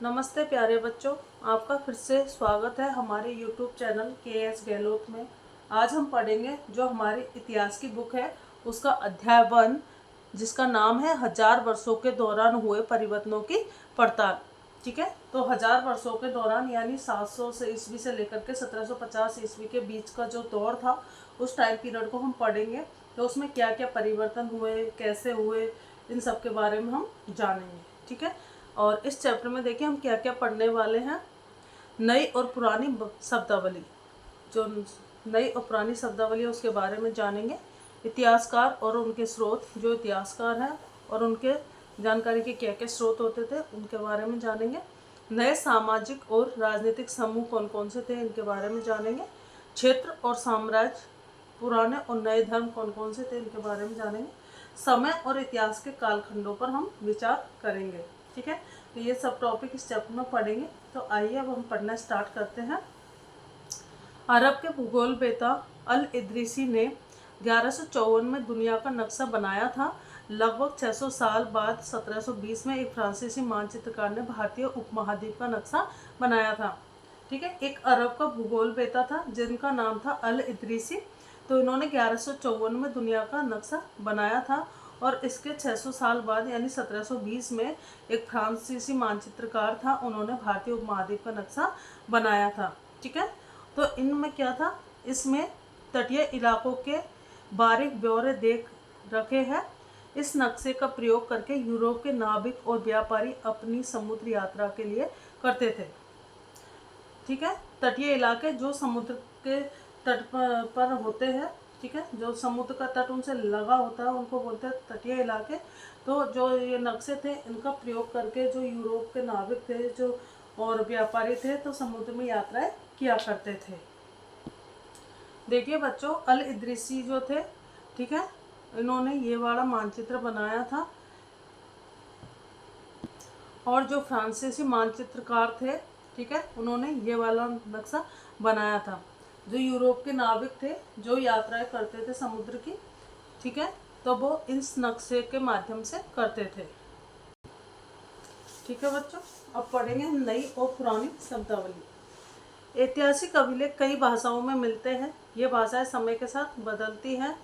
नमस्ते प्यारे बच्चों, आपका फिर से स्वागत है हमारे YouTube चैनल KS गहलोत में। आज हम पढ़ेंगे जो हमारी इतिहास की बुक है उसका अध्याय 1, जिसका नाम है हजार वर्षों के दौरान हुए परिवर्तनों की पड़ताल। ठीक है, तो हजार वर्षों के दौरान यानी 700 से ईस्वी से लेकर के 1750 ईस्वी के बीच का जो दौर था, उस टाइम पीरियड को हम पढ़ेंगे। तो उसमें क्या क्या परिवर्तन हुए, कैसे हुए, इन सब के बारे में हम जानेंगे। ठीक है, और इस चैप्टर में देखिए हम क्या क्या पढ़ने वाले हैं। नई और पुरानी शब्दावली, जो नई और पुरानी शब्दावली है उसके बारे में जानेंगे। इतिहासकार और उनके स्रोत, जो इतिहासकार हैं और उनके जानकारी के क्या क्या स्रोत होते थे उनके बारे में जानेंगे। नए सामाजिक और राजनीतिक समूह कौन कौन से थे इनके बारे में जानेंगे। क्षेत्र और साम्राज्य, पुराने और नए धर्म कौन कौन से थे इनके बारे में जानेंगे। समय और इतिहास के कालखंडों पर हम विचार करेंगे। ठीक है, तो ये सब टॉपिक इस चैप्टर में पढ़ेंगे। तो आइए अब हम पढ़ना स्टार्ट करते हैं। अरब के भूगोलवेत्ता अल इदरीसी ने 1154 में दुनिया का नक्शा बनाया था। लगभग 600 साल बाद 1720 में एक फ्रांसीसी मानचित्रकार ने भारतीय उपमहाद्वीप का नक्शा बनाया था। ठीक है, एक अरब का भूगोलवेत्ता था जिनका नाम था अल इदरीसी। तो इन्होंने 1154 में दुनिया का नक्शा बनाया था और इसके 600 साल बाद यानी 1720 में एक फ्रांसीसी मानचित्रकार था, उन्होंने भारतीय उपमहाद्वीप का नक्शा बनाया था। ठीक है, तो इनमें क्या था, इसमें तटीय इलाकों के बारीक ब्यौरे देख रखे हैं। इस नक्शे का प्रयोग करके यूरोप के नाविक और व्यापारी अपनी समुद्र यात्रा के लिए करते थे। ठीक है, तटीय इलाके जो समुद्र के तट पर होते हैं, ठीक है, जो समुद्र का तट उनसे लगा होता है उनको बोलते हैं तटीय इलाके। तो जो ये नक्शे थे इनका प्रयोग करके जो यूरोप के नाविक थे जो और व्यापारी थे तो समुद्र में यात्राएं किया करते थे। देखिए बच्चों, अल इदरीसी जो थे, ठीक है, इन्होंने ये वाला मानचित्र बनाया था। और जो फ्रांसीसी मानचित्रकार थे, ठीक है, उन्होंने ये वाला नक्शा बनाया था। जो यूरोप के नाविक थे जो यात्राएं करते थे समुद्र की, ठीक है, तो वो इस नक्शे के माध्यम से करते थे। ठीक है बच्चों, अब पढ़ेंगे हम नई और पुरानी शब्दावली। ऐतिहासिक अभिलेख कई भाषाओं में मिलते हैं। ये भाषाएं समय के साथ बदलती हैं।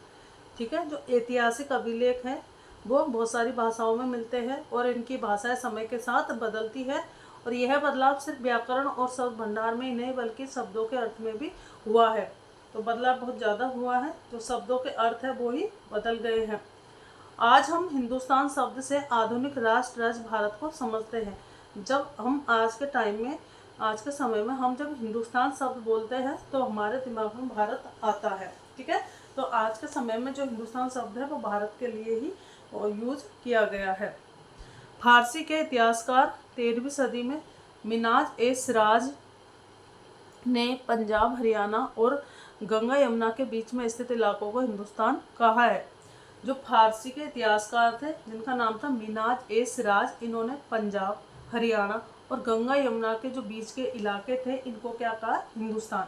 ठीक है, जो ऐतिहासिक अभिलेख हैं वो बहुत सारी भाषाओं में मिलते हैं और इनकी भाषाएं समय के साथ बदलती है। और यह बदलाव सिर्फ व्याकरण और शब्द भंडार में ही नहीं बल्कि शब्दों के अर्थ में भी हुआ है। तो बदलाव बहुत ज़्यादा हुआ है, जो शब्दों के अर्थ है वो ही बदल गए हैं। आज हम हिंदुस्तान शब्द से आधुनिक राष्ट्र राज्य भारत को समझते हैं। जब हम आज के टाइम में, आज के समय में हम जब हिंदुस्तान शब्द बोलते हैं तो हमारे दिमाग में भारत आता है। ठीक है, तो आज के समय में जो हिंदुस्तान शब्द है वो भारत के लिए ही यूज किया गया है। फारसी के इतिहासकार 13वीं सदी में मिनाज ए सिराज ने पंजाब, हरियाणा और गंगा यमुना के बीच में स्थित इलाकों को हिंदुस्तान कहा है। जो फारसी के इतिहासकार थे जिनका नाम था मिनाज ए सिराज, इन्होंने पंजाब, हरियाणा और गंगा यमुना के जो बीच के इलाके थे इनको क्या कहा, हिंदुस्तान।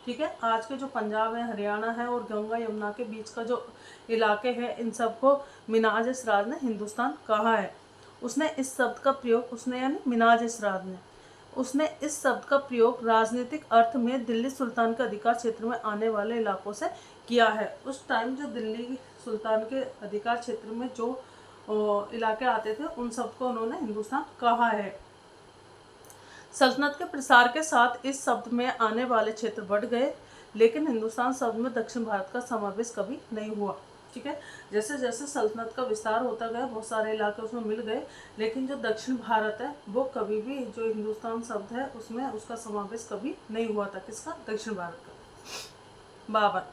ठीक है, आज के जो पंजाब है, हरियाणा है और गंगा यमुना के बीच का जो इलाके हैं इन सबको मिनाज ए सिराज ने हिंदुस्तान कहा है। उसने इस शब्द का प्रयोग, उसने यानी मिनाज ए सिराज ने, उसने इस शब्द का प्रयोग राजनीतिक अर्थ में दिल्ली सुल्तान के अधिकार क्षेत्र में आने वाले इलाकों से किया है। उस टाइम जो दिल्ली सुल्तान के अधिकार क्षेत्र में जो इलाके आते थे उन सबको उन्होंने हिंदुस्तान कहा है। सल्तनत के प्रसार के साथ इस शब्द में आने वाले क्षेत्र बढ़ गए, लेकिन हिंदुस्तान शब्द में दक्षिण भारत का समावेश कभी नहीं हुआ। ठीक है, जैसे जैसे सल्तनत का विस्तार होता गया बहुत सारे इलाके उसमें मिल गए, लेकिन जो दक्षिण भारत है वो कभी भी, जो हिंदुस्तान शब्द है उसमें उसका समावेश कभी नहीं हुआ था। किसका, दक्षिण भारत का।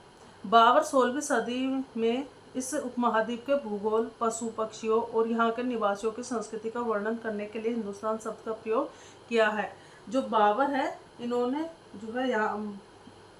बाबर 16वीं सदी में इस उपमहाद्वीप के भूगोल, पशु पक्षियों और यहाँ के निवासियों की संस्कृति का वर्णन करने के लिए हिंदुस्तान शब्द का प्रयोग किया है। जो बाबर है इन्होंने जो है यहाँ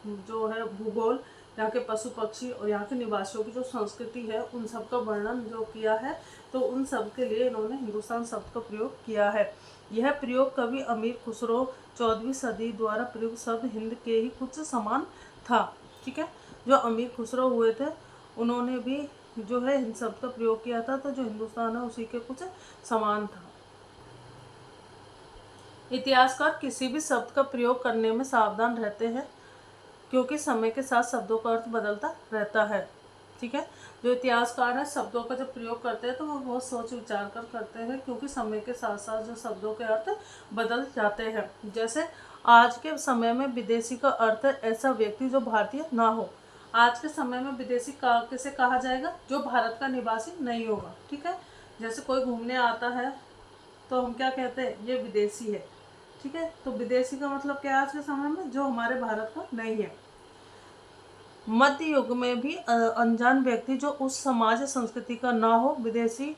जो है भूगोल, यहाँ के पशु पक्षी और यहाँ के निवासियों की जो संस्कृति है उन सब का वर्णन जो किया है, तो उन सब के लिए इन्होंने हिंदुस्तान शब्द का प्रयोग किया है। यह प्रयोग कवि अमीर खुसरो 14वीं सदी द्वारा प्रयुक्त शब्द हिंद के ही कुछ समान था। ठीक है, जो अमीर खुसरो हुए थे उन्होंने भी जो है इन शब्द का प्रयोग किया था, तो जो हिंदुस्तान है उसी के कुछ समान था। इतिहासकार किसी भी शब्द का प्रयोग करने में सावधान रहते हैं क्योंकि समय के साथ शब्दों का अर्थ बदलता रहता है। ठीक है, जो इतिहासकार है शब्दों का जब प्रयोग करते हैं तो वो बहुत सोच विचार कर करते हैं क्योंकि समय के साथ साथ जो शब्दों के अर्थ बदल जाते हैं। जैसे आज के समय में विदेशी का अर्थ है ऐसा व्यक्ति जो भारतीय ना हो। आज के समय में विदेशी किसे कहा जाएगा? जो भारत का निवासी नहीं होगा। ठीक है, जैसे कोई घूमने आता है तो हम क्या कहते हैं? ये विदेशी है। ठीक है, तो विदेशी का मतलब क्या है आज के समय में? जो हमारे भारत का नहीं है। मध्य युग में भी अनजान व्यक्ति जो उस समाज संस्कृति का ना हो विदेशी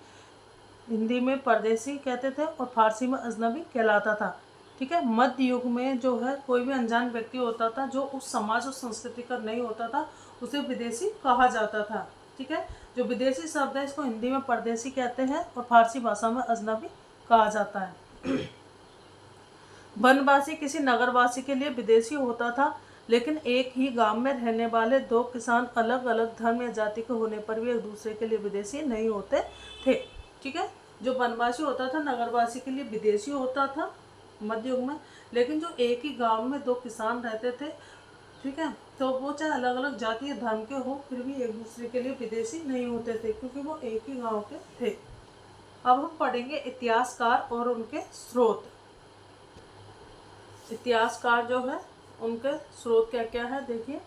हिंदी में परदेशी कहते थे और फारसी में अजनबी कहलाता था। ठीक है, मध्य युग में जो है कोई भी अनजान व्यक्ति होता था जो उस समाज और संस्कृति का नहीं होता था उसे विदेशी कहा जाता था। ठीक है, जो विदेशी शब्द है इसको हिंदी में परदेशी कहते हैं और फारसी भाषा में अजनबी कहा जाता है। वनवासी किसी नगरवासी के लिए विदेशी होता था, लेकिन एक ही गांव में रहने वाले दो किसान अलग अलग धर्म या जाति के होने पर भी एक दूसरे के लिए विदेशी नहीं होते थे। ठीक है, जो वनवासी होता था नगरवासी के लिए विदेशी होता था मध्य युग में, लेकिन जो एक ही गांव में दो किसान रहते थे, ठीक है, तो वो चाहे अलग अलग जाति या धर्म के हो फिर भी एक दूसरे के लिए विदेशी नहीं होते थे क्योंकि वो एक ही गाँव के थे। अब हम पढ़ेंगे इतिहासकार और उनके स्रोत। इतिहासकार जो है उनके स्रोत क्या क्या है देखिए।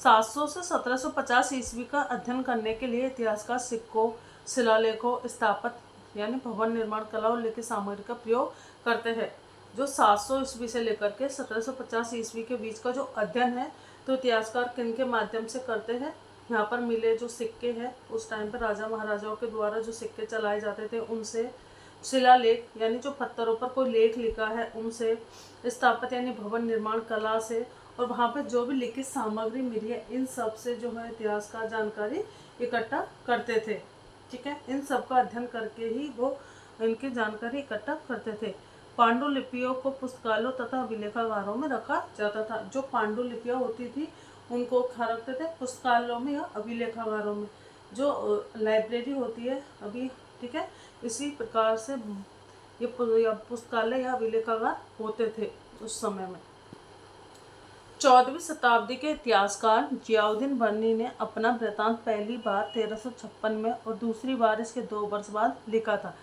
700 से 1750 ईस्वी का अध्ययन करने के लिए इतिहासकार सिक्कों, शिलालेखों, स्थापत्य यानी भवन निर्माण कला और लिखित सामग्री का प्रयोग करते हैं। जो 700 ईस्वी से लेकर के 1750 ईस्वी के बीच का जो अध्ययन है तो इतिहासकार किन के माध्यम से करते हैं? यहाँ पर मिले जो सिक्के हैं उस टाइम पर राजा महाराजाओं के द्वारा जो सिक्के चलाए जाते थे उनसे, शिलालेख यानी जो पत्थरों पर कोई लेख लिखा है उनसे, स्थापत्य यानी भवन निर्माण कला से, और वहाँ पर जो भी लिखित सामग्री मिली है इन सब से जो है इतिहासकार जानकारी इकट्ठा करते थे। ठीक है, इन सब का अध्ययन करके ही वो इनकी जानकारी इकट्ठा करते थे। पांडुलिपियों को पुस्तकालयों तथा अभिलेखागारों में रखा जाता था। जो पांडुलिपियाँ होती थी उनको कहाँ रखते थे? पुस्तकालयों में या अभिलेखागारों में। जो लाइब्रेरी होती है अभी, ठीक है, इसी प्रकार से ये पुस्तकालय या अभिलेखागार होते थे उस समय में। 14वीं शताब्दी के इतिहासकार जियाउद्दीन बर्नी ने अपना वृत्तांत पहली बार 1356 में और दूसरी बार इसके 2 वर्ष बाद लिखा था।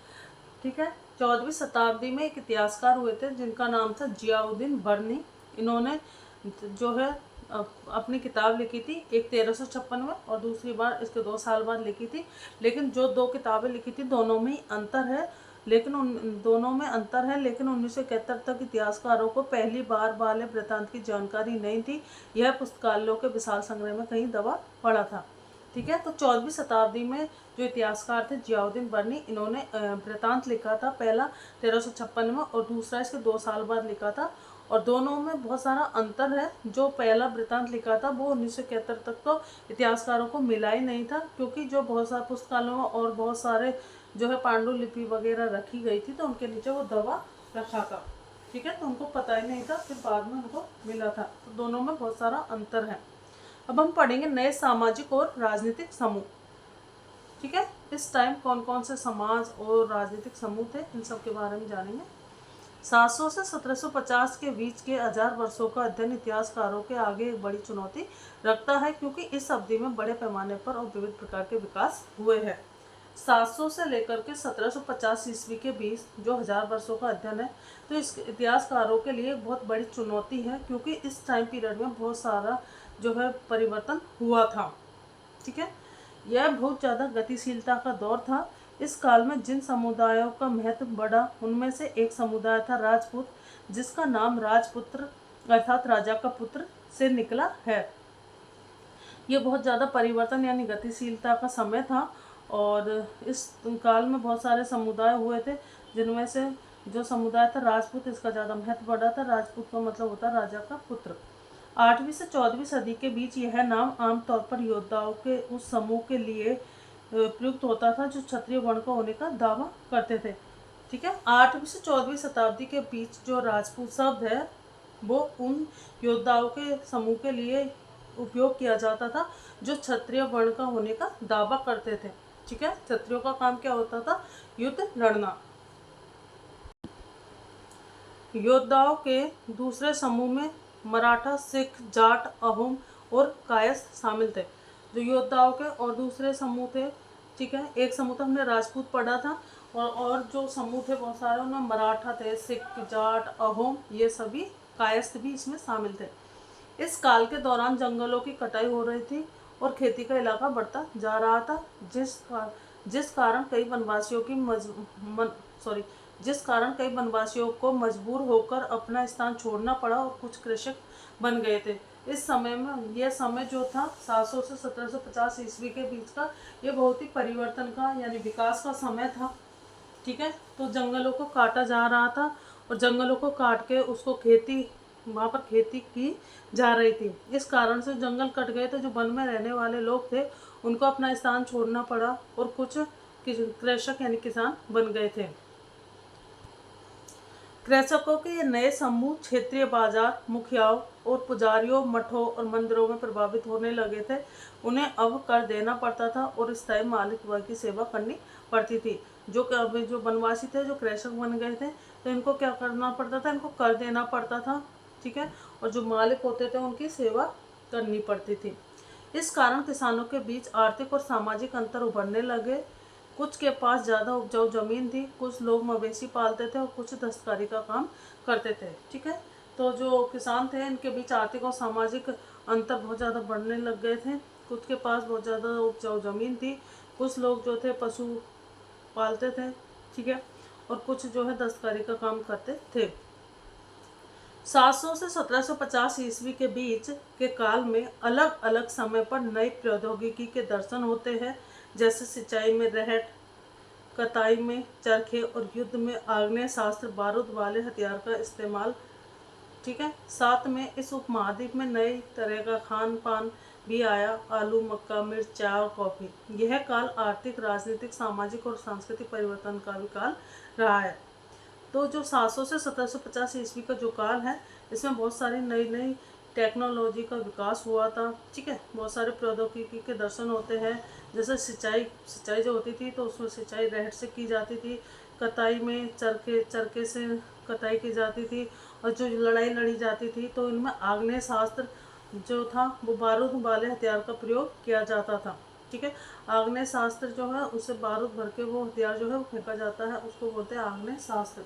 ठीक है, 14वीं शताब्दी में एक इतिहासकार हुए थे जिनका नाम था जियाउद्दीन बर्नी। इन्होंने जो है अपनी किताब लिखी थी, एक 1356 में और दूसरी बार इसके 2 साल बाद लिखी थी। लेकिन जो 2 किताबें लिखी थी दोनों में ही अंतर है, लेकिन 1971 तक इतिहासकारों को पहली बार वाले वृत्तांत की जानकारी नहीं थी। यह पुस्तकालयों के विशाल संग्रह में कहीं दबा पड़ा था। ठीक है, तो 14वीं शताब्दी में जो इतिहासकार थे जियाउद्दीन बर्नी, इन्होंने वृत्तांत लिखा था, पहला 1356 में और दूसरा इसके 2 साल बाद लिखा था। और दोनों में बहुत सारा अंतर है। जो पहला वृत्तांत लिखा था वो 1971 तक तो इतिहासकारों को मिला ही नहीं था क्योंकि जो बहुत सारे पुस्तकालयों और बहुत सारे जो है पांडुलिपि वगैरह रखी गई थी तो उनके नीचे वो दबा रखा था। ठीक है, तो उनको पता ही नहीं था, फिर बाद में उनको मिला था। तो दोनों में बहुत सारा अंतर है। अब हम पढ़ेंगे नए सामाजिक और राजनीतिक समूह। ठीक है, इस टाइम कौन कौन से समाज और राजनीतिक समूह थे इन सब के बारे में जानेंगे। 700 से 1750 के बीच के 1000 वर्षों का अध्ययन इतिहासकारों के आगे एक बड़ी चुनौती रखता है क्योंकि इस अवधि में बड़े पैमाने पर और विविध प्रकार के विकास हुए हैं। 700 से लेकर के 1750 ईस्वी के बीच जो 1000 वर्षों का अध्ययन है तो इस इतिहासकारों के लिए बहुत बड़ी चुनौती है क्योंकि इस टाइम पीरियड में बहुत सारा जो है परिवर्तन हुआ था। ठीक है, यह बहुत ज़्यादा गतिशीलता का दौर था। इस काल में जिन समुदायों का महत्व बढ़ा उनमें से एक समुदाय था राजपूत, जिसका नाम राजपुत्र अर्थात राजा का पुत्र से निकला है। ये बहुत ज़्यादा परिवर्तन यानी गतिशीलता का समय था और इस काल में बहुत सारे समुदाय हुए थे जिनमें से जो समुदाय था राजपूत, इसका ज़्यादा महत्व बढ़ा था। राजपूत का मतलब होता है राजा का पुत्र। 8वीं से 14वीं सदी के बीच यह नाम आमतौर पर योद्धाओं के उस समूह के लिए प्रयुक्त होता था जो क्षत्रिय वर्ण का होने का दावा करते थे। ठीक है, 8वीं से 14वीं शताब्दी के बीच जो राजपूत शब्द है वो उन योद्धाओं के समूह के लिए उपयोग किया जाता था जो क्षत्रिय वर्ण का होने का दावा करते थे। ठीक है, क्षत्रियों का काम क्या होता था? युद्ध लड़ना। योद्धाओं के दूसरे समूह में मराठा, सिख, जाट, अहोम और कायस्थ शामिल थे। जो योद्धाओं के और दूसरे समूह थे, ठीक है, एक समूह तो हमने राजपूत पढ़ा था, और जो समूह थे बहुत सारे उनमें मराठा थे, सिख, जाट, अहोम, ये सभी कायस्थ भी इसमें शामिल थे। इस काल के दौरान जंगलों की कटाई हो रही थी और खेती का इलाका बढ़ता जा रहा था, जिस कारण कई वनवासियों की जिस कारण कई वनवासियों को मजबूर होकर अपना स्थान छोड़ना पड़ा और कुछ कृषक बन गए थे। इस समय में यह समय जो था 700 से 1750 ईस्वी के बीच का, ये बहुत ही परिवर्तन का यानी विकास का समय था। ठीक है, तो जंगलों को काटा जा रहा था और जंगलों को काट के उसको वहाँ पर खेती की जा रही थी। इस कारण से जंगल कट गए तो जो वन में रहने वाले लोग थे उनको अपना स्थान छोड़ना पड़ा और कुछ कृषक यानी किसान बन गए थे। कृषकों के ये नए समूह क्षेत्रीय बाजार, मुखियाओं और पुजारियों, मठों और मंदिरों में प्रभावित होने लगे थे। उन्हें अब कर देना पड़ता था और स्थायी मालिक वर्ग की सेवा करनी पड़ती थी। जो वनवासी थे, जो कृषक बन गए थे, तो इनको क्या करना पड़ता था, इनको कर देना पड़ता था। ठीक है, और जो मालिक होते थे उनकी सेवा करनी पड़ती थी। इस कारण किसानों के बीच आर्थिक और सामाजिक अंतर उभरने लगे। कुछ के पास ज़्यादा उपजाऊ जमीन थी, कुछ लोग मवेशी पालते थे और कुछ दस्तकारी का काम करते थे। ठीक है, तो जो किसान थे इनके बीच आर्थिक और सामाजिक अंतर बहुत ज़्यादा बढ़ने लग गए थे। कुछ के पास बहुत ज़्यादा उपजाऊ जमीन थी, कुछ लोग जो थे पशु पालते थे। ठीक है, और कुछ जो है दस्तकारी का काम करते थे। 700 से 1750 ईस्वी के बीच के काल में अलग अलग समय पर नई प्रौद्योगिकी के दर्शन होते हैं, जैसे सिंचाई में रहट, कताई में चरखे और युद्ध में आग्नेय शास्त्र, बारूद वाले हथियार का इस्तेमाल। ठीक है, साथ में इस उपमहाद्वीप में नई तरह का खान पान भी आया, आलू, मक्का, मिर्च, चाय और कॉफ़ी। यह काल आर्थिक, राजनीतिक, सामाजिक और सांस्कृतिक परिवर्तन का भी काल रहा है। तो जो 700 से 1750 ईस्वी का जो काल है, इसमें बहुत सारी नई नई टेक्नोलॉजी का विकास हुआ था। ठीक है, बहुत सारे प्रौद्योगिकी के दर्शन होते हैं, जैसे सिंचाई जो होती थी तो उसमें सिंचाई रहट से की जाती थी, कताई में चरखे से कताई की जाती थी, और जो लड़ाई लड़ी जाती थी तो इनमें आग्नेय शास्त्र जो था वो बारूद वाले हथियार का प्रयोग किया जाता था। ठीक है, आग्नेय शास्त्र जो है उससे बारूद भर के वो हथियार जो है वो फेंका जाता है, उसको बोलते हैं आग्नेय शास्त्र।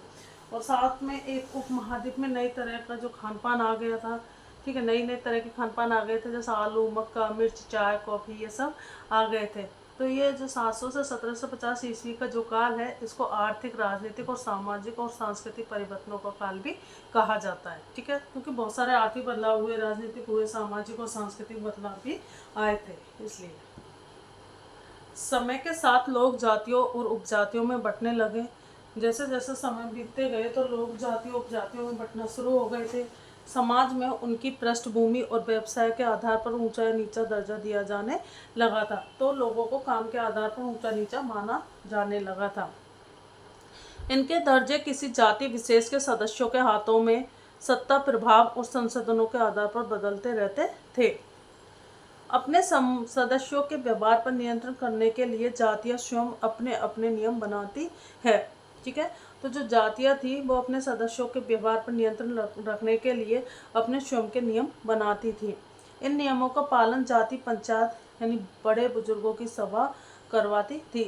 और साथ में एक उपमहाद्वीप में नई तरह का जो खान पान आ गया था। ठीक है, नई तरह के खान पान आ गए थे, जैसे आलू, मक्का, मिर्च, चाय, कॉफ़ी, ये सब आ गए थे। तो ये जो 700 से 1750 ईस्वी का जो काल है, इसको आर्थिक, राजनीतिक और सामाजिक और सांस्कृतिक परिवर्तनों का काल भी कहा जाता है। ठीक है, क्योंकि बहुत सारे आर्थिक बदलाव हुए, राजनीतिक हुए, सामाजिक और सांस्कृतिक बदलाव भी आए थे। इसलिए समय के साथ लोग जातियों और उपजातियों में बंटने लगे। जैसे जैसे समय बीतते गए तो लोग जातियों उपजातियों में बंटना शुरू हो गए थे। समाज में उनकी पृष्ठभूमि और व्यवसाय के आधार पर ऊंचा या नीचा दर्जा दिया जाने लगा था। तो लोगों को काम के आधार पर ऊंचा नीचा माना जाने लगा था। इनके दर्जे किसी जाति विशेष के सदस्यों के हाथों में सत्ता, प्रभाव और संसाधनों के आधार पर बदलते रहते थे। अपने सदस्यों के व्यवहार पर नियंत्रण करने के लिए जातियां स्वयं अपने अपने नियम बनाती है। ठीक है, तो जो जातियां थी वो अपने सदस्यों के व्यवहार पर नियंत्रण रखने के लिए अपने स्वयं के नियम बनाती थी। इन नियमों का पालन जाति पंचायत यानी बड़े बुजुर्गों की सभा करवाती थी।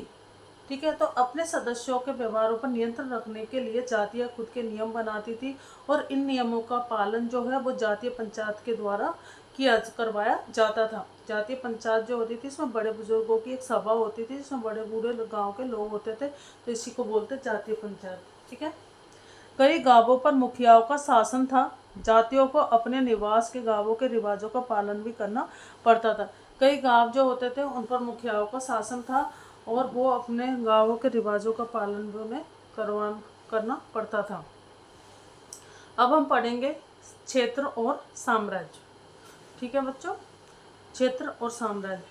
ठीक है, तो अपने सदस्यों के व्यवहारों पर नियंत्रण रखने के लिए जातियां खुद के नियम बनाती थी, और इन नियमों का पालन जो है वो जातीय पंचायत के द्वारा करवाया जाता था। जातीय पंचायत जो होती थी इसमें बड़े बुजुर्गों की एक सभा होती थी, जिसमें बड़े बूढ़े गांव के लोग होते थे, तो इसी को बोलते जातीय पंचायत। ठीक है, कई गांवों पर मुखियाओं का शासन था। जातियों को अपने निवास के गांवों के रिवाजों का पालन भी करना पड़ता था। कई गांव जो होते थे उन पर मुखियाओं का शासन था और वो अपने गांवों के रिवाजों का पालन भी उन्हें करना पड़ता था। अब हम पढ़ेंगे क्षेत्र और साम्राज्य। ठीक है बच्चों, क्षेत्र और साम्राज्य,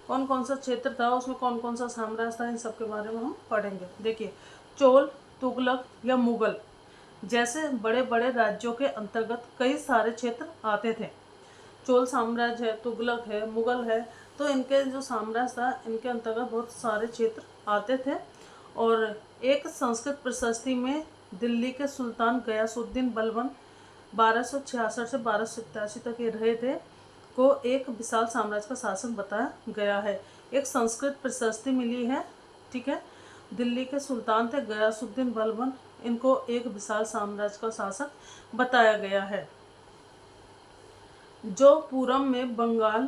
कौन कौन सा क्षेत्र था, उसमें कौन कौन सा साम्राज्य था, इन सब के बारे में हम पढ़ेंगे। देखिए, चोल, तुगलक या मुगल जैसे बड़े बड़े राज्यों के अंतर्गत कई सारे क्षेत्र आते थे। चोल साम्राज्य है, तुगलक है, मुगल है, तो इनके जो साम्राज्य था इनके अंतर्गत बहुत सारे क्षेत्र आते थे। और एक संस्कृत प्रशस्ति में दिल्ली के सुल्तान गयासुद्दीन बलबन 1266 से 1287 तक ये रहे थे, को एक विशाल साम्राज्य का शासक बताया गया है। एक संस्कृत प्रशस्ति मिली है, ठीक है। दिल्ली के सुल्तान थे गयासुद्दीन बलबन, इनको एक विशाल साम्राज्य का शासक बताया गया है, जो पूरब में बंगाल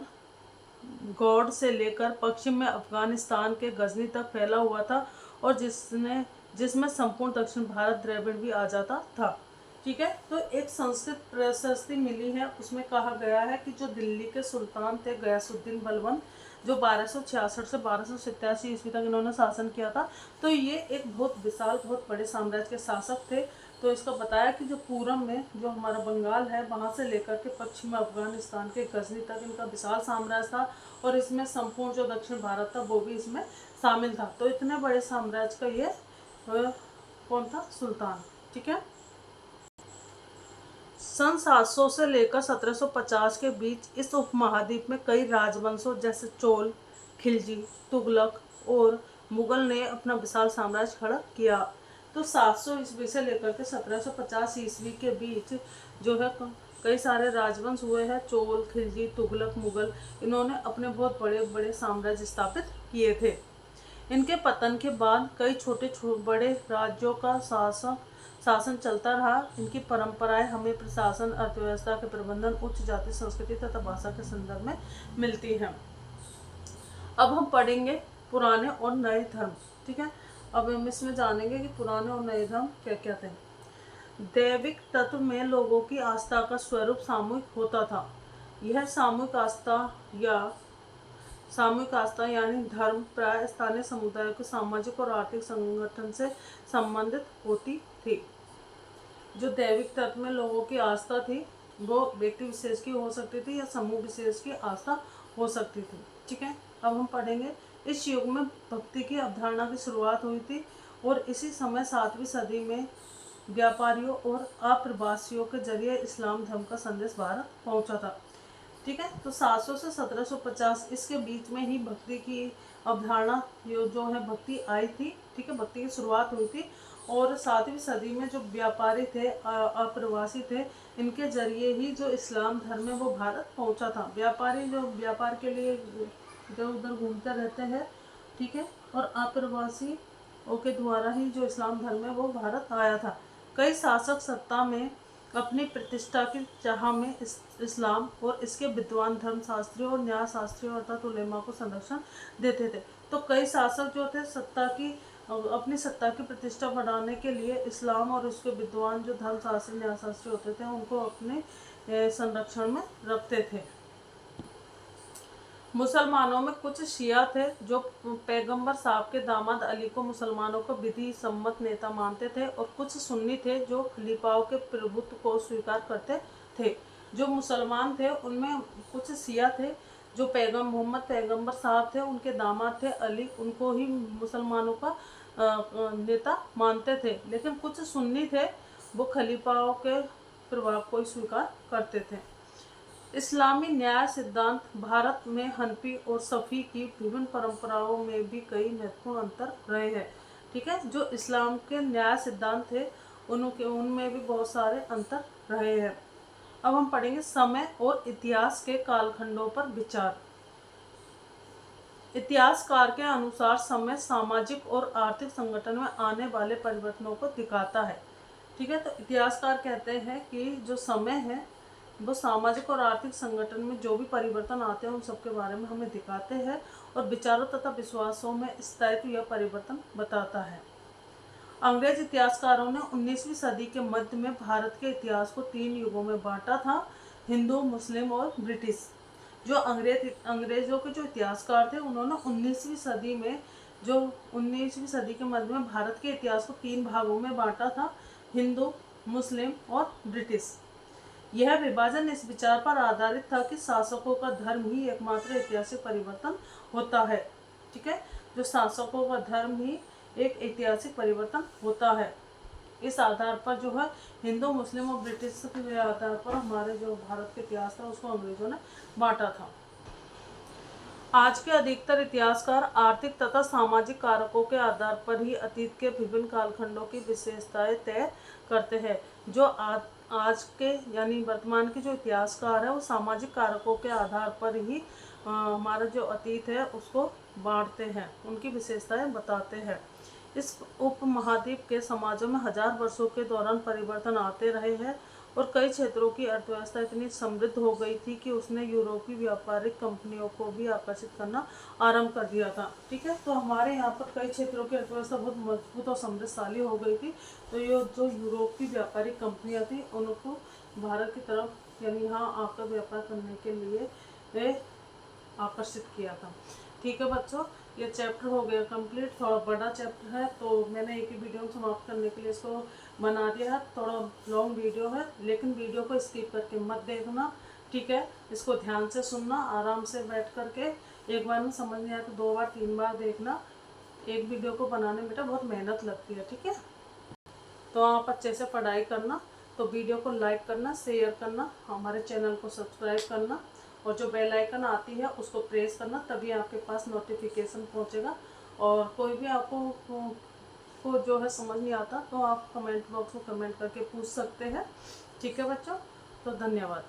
गौड़ से लेकर पश्चिम में अफगानिस्तान के गजनी तक फैला हुआ था, और जिसमें संपूर्ण दक्षिण भारत द्रविड़ भी आ जाता था, ठीक है। तो एक संस्कृत प्रशस्ति मिली है, उसमें कहा गया है कि जो दिल्ली के सुल्तान थे गयासुद्दीन बलबन, जो 1266 से 1287 ईस्वी तक इन्होंने शासन किया था, तो ये एक बहुत विशाल, बहुत बड़े साम्राज्य के शासक थे। तो इसका बताया कि जो पूरब में जो हमारा बंगाल है, वहाँ से लेकर के पश्चिम में अफगानिस्तान के गजनी तक इनका विशाल साम्राज्य था, और इसमें संपूर्ण जो दक्षिण भारत था वो भी इसमें शामिल था। तो इतने बड़े साम्राज्य का ये कौन था? सुल्तान, ठीक है। सन 700 से लेकर 1750 के बीच इस उपमहाद्वीप में कई राजवंशों जैसे चोल, खिलजी, तुगलक और मुगल ने अपना विशाल साम्राज्य खड़ा किया। तो 700 ईस्वी से लेकर के 1750 ईस्वी के बीच जो है कई सारे राजवंश हुए हैं, चोल, खिलजी, तुगलक, मुगल, इन्होंने अपने बहुत बड़े बड़े साम्राज्य स्थापित किए थे। इनके पतन के बाद कई छोटे बड़े राज्यों का शासन चलता रहा। इनकी परंपराएं हमें प्रशासन, अर्थव्यवस्था के प्रबंधन, उच्च जाति संस्कृति तथा भाषा के संदर्भ में मिलती हैं। अब हम पढ़ेंगे पुराने और नए धर्म, ठीक है। अब हम इसमें जानेंगे कि पुराने और नए धर्म क्या क्या थे। दैविक तत्व में लोगों की आस्था का स्वरूप सामूहिक होता था। यह सामूहिक आस्था यानी धर्म प्राय स्थानीय समुदाय के सामाजिक और आर्थिक संगठन से संबंधित होती थी। जो दैविक तत्व में लोगों की आस्था थी, वो व्यक्ति विशेष की हो सकती थी या समूह विशेष की आस्था हो सकती थी, ठीक है। अब हम पढ़ेंगे, इस युग में भक्ति की अवधारणा की शुरुआत हुई थी, और इसी समय 7वीं सदी में व्यापारियों और अप्रवासियों के जरिए इस्लाम धर्म का संदेश भारत पहुंचा था, ठीक है। तो 700 से 1750 इसके बीच में ही भक्ति की अवधारणा जो है भक्ति आई थी, ठीक है। भक्ति की शुरुआत हुई थी, और 7वीं सदी में जो व्यापारी थे, अप्रवासी थे, इनके जरिए ही जो इस्लाम धर्म है वो भारत पहुंचा था। व्यापारी जो व्यापार के लिए इधर उधर घूमते रहते हैं, ठीक है, और अप्रवासी के द्वारा ही जो इस्लाम धर्म है वो भारत आया था। कई शासक सत्ता में अपनी प्रतिष्ठा की चाह में इस्लाम और इसके विद्वान धर्मशास्त्रियों और न्यायशास्त्रियों अर्थात उलेमा को संरक्षण देते थे। तो कई शासक जो थे अपनी सत्ता की प्रतिष्ठा बढ़ाने के लिए इस्लाम और उसके विद्वान जो धर्मशास्त्री न्यायशास्त्री होते थे उनको अपने संरक्षण में रखते थे। मुसलमानों में कुछ शिया थे जो पैगंबर साहब के दामाद अली को मुसलमानों को विधि सम्मत नेता मानते थे, और कुछ सुन्नी थे जो खलीफाओं के प्रभुत्व को स्वीकार करते थे। जो मुसलमान थे उनमें कुछ शिया थे जो मोहम्मद पैगंबर साहब थे, उनके दामाद थे अली, उनको ही मुसलमानों का नेता मानते थे। लेकिन कुछ सुन्नी थे, वो खलीफाओं के प्रभाव को स्वीकार करते थे। इस्लामी न्याय सिद्धांत भारत में हनफी और सफ़ी की विभिन्न परंपराओं में भी कई महत्वपूर्ण अंतर रहे हैं, ठीक है। जो इस्लाम के न्याय सिद्धांत थे उनमें भी बहुत सारे अंतर रहे हैं। अब हम पढ़ेंगे समय और इतिहास के कालखंडों पर विचार। इतिहासकार के अनुसार समय सामाजिक और आर्थिक संगठन में आने वाले परिवर्तनों को दिखाता है, ठीक है। तो इतिहासकार कहते हैं कि जो समय है वो सामाजिक और आर्थिक संगठन में जो भी परिवर्तन आते हैं उन सब के बारे में हमें दिखाते हैं, और विचारों तथा विश्वासों में स्थायित्व या परिवर्तन बताता है। अंग्रेज इतिहासकारों ने 19वीं सदी के मध्य में भारत के इतिहास को 3 युगों में बांटा था, हिंदू, मुस्लिम और ब्रिटिश। जो अंग्रेजों के जो इतिहासकार थे उन्होंने 19वीं सदी के मध्य में भारत के इतिहास को 3 भागों में बांटा था, हिंदू, मुस्लिम और ब्रिटिश। यह विभाजन इस विचार पर आधारित था कि शासकों का धर्म ही एकमात्र ऐतिहासिक परिवर्तन होता है, ठीक है। जो शासकों का धर्म ही एक ऐतिहासिक परिवर्तन होता है। इस आधार पर जो है हिंदू, मुस्लिम और ब्रिटिश के आधार पर हमारे जो भारत के इतिहास था उसको अंग्रेजों ने बांटा था। आज के अधिकतर इतिहासकार आर्थिक तथा सामाजिक कारकों के आधार पर ही अतीत के विभिन्न कालखंडों की विशेषताएं तय करते हैं। जो आज के यानी वर्तमान के जो इतिहासकार है वो सामाजिक कारकों के आधार पर ही हमारा जो अतीत है उसको बांटते हैं, उनकी विशेषताएं बताते हैं। इस उपमहाद्वीप के समाजों में हजार वर्षों के दौरान परिवर्तन आते रहे हैं और कई क्षेत्रों की अर्थव्यवस्था इतनी समृद्ध हो गई थी कि उसने यूरोपीय व्यापारिक कंपनियों को भी आकर्षित करना आरंभ कर दिया था। ठीक है, तो हमारे यहाँ पर कई क्षेत्रों की अर्थव्यवस्था बहुत मजबूत और समृद्धशाली हो गई थी। तो ये जो यूरोपीय व्यापारिक कंपनियाँ थी उनको भारत की तरफ यानी यहाँ आकर व्यापार करने के लिए वे आकर्षित किया था। ठीक है बच्चों, ये चैप्टर हो गया कंप्लीट। थोड़ा बड़ा चैप्टर है तो मैंने एक ही वीडियो में समाप्त करने के लिए इसको बना दिया है। थोड़ा लॉन्ग वीडियो है, लेकिन वीडियो को स्किप करके मत देखना। ठीक है, इसको ध्यान से सुनना, आराम से बैठ करके। एक बार में समझ नहीं आया तो 2 बार 3 बार देखना। एक वीडियो को बनाने में बेटा बहुत मेहनत लगती है। ठीक है, तो आप अच्छे से पढ़ाई करना। तो वीडियो को लाइक करना, शेयर करना, हमारे चैनल को सब्सक्राइब करना और जो बेल आइकन आती है उसको प्रेस करना, तभी आपके पास नोटिफिकेशन पहुंचेगा। और कोई भी आपको को जो है समझ नहीं आता तो आप कमेंट बॉक्स में कमेंट करके पूछ सकते हैं। ठीक है बच्चों, तो धन्यवाद।